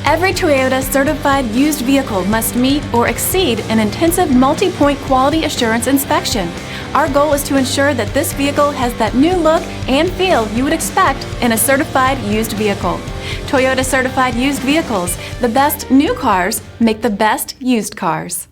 Every Toyota certified used vehicle must meet or exceed an intensive multi-point quality assurance inspection. Our goal is to ensure that this vehicle has that new look and feel you would expect in a certified used vehicle. Toyota certified used vehicles, the best new cars make the best used cars.